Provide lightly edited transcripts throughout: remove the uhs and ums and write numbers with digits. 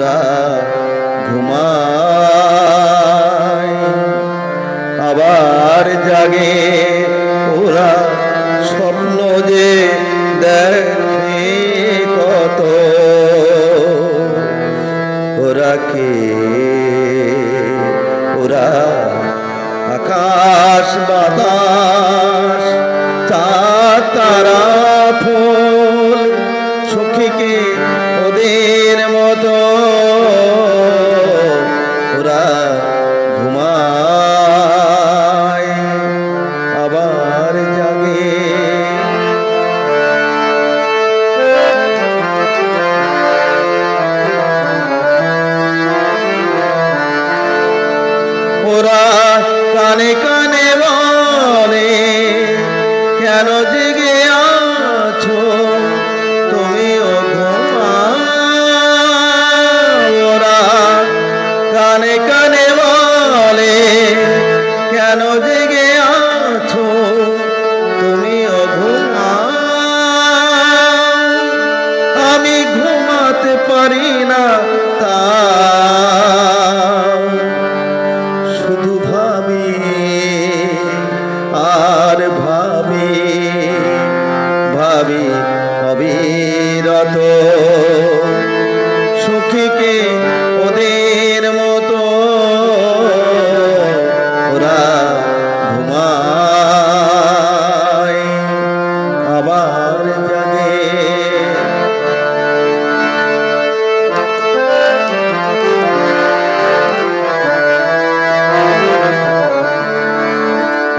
ওরা ঘুমায় আবার জাগে, ওরা স্বপ্ন যে দেখে কত। ওরা কে? ওরা আকাশ বাতাস, চাঁদ তারা ফুল, সখীকে ওদের মতো ওরা ঘুমায় আবার জাগে। ওরা কানে কানে বলে, কেন জেগে আছো তুমিও ঘুমাও। ওরা কানে কানে বলে, কেন জেগে আছো তুমিও ঘুমাও। আমি ঘুমাতে পারি না, তা শুধু ভাবি আর ভাবি, ভাবি অবিরত সখীকে ওদের মতো ওরা ঘুমায় আবার জাগে।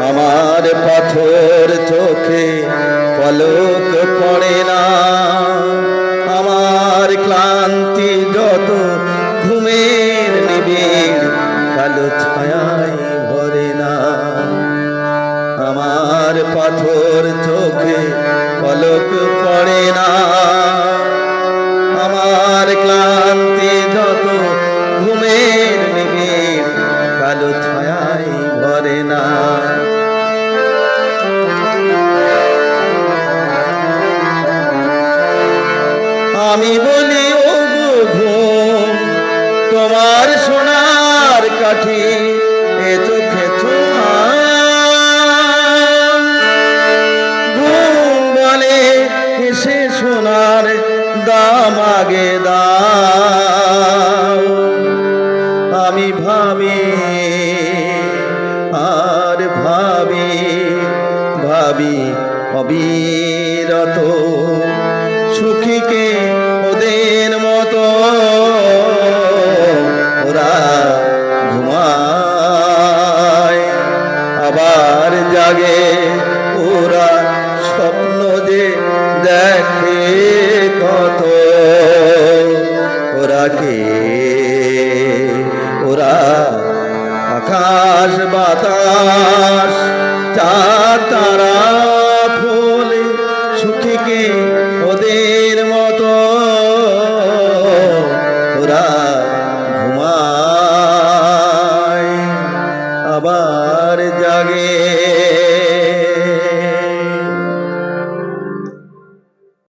আমার পাথর চোখে পলক পড়ে না, আমার ক্লান্তি যত ঘুমের নিবিড় কালো ছায়ায় ভরে না। আমার পাথর চোখে পলক পড়ে না, আমার ক্লান্তি যত ঘুমের নিবিড় কালো ছায়ায় ভরে না। আমি বলি ও ঘুম, তোমার সোনার কাঠি এ চোখে ছোঁয়া। ঘুম বলে সে সোনার দাম আগে দাও। আমি ভাবি আর ভাবি, ভাবি অবিরত সখীকে ওদের মতো ওরা ঘুমায় আবার জাগে। ওরা স্বপ্ন যে দেখে কত। ওরা কে? ওরা আকাশ বাতাস, চাঁদ তারা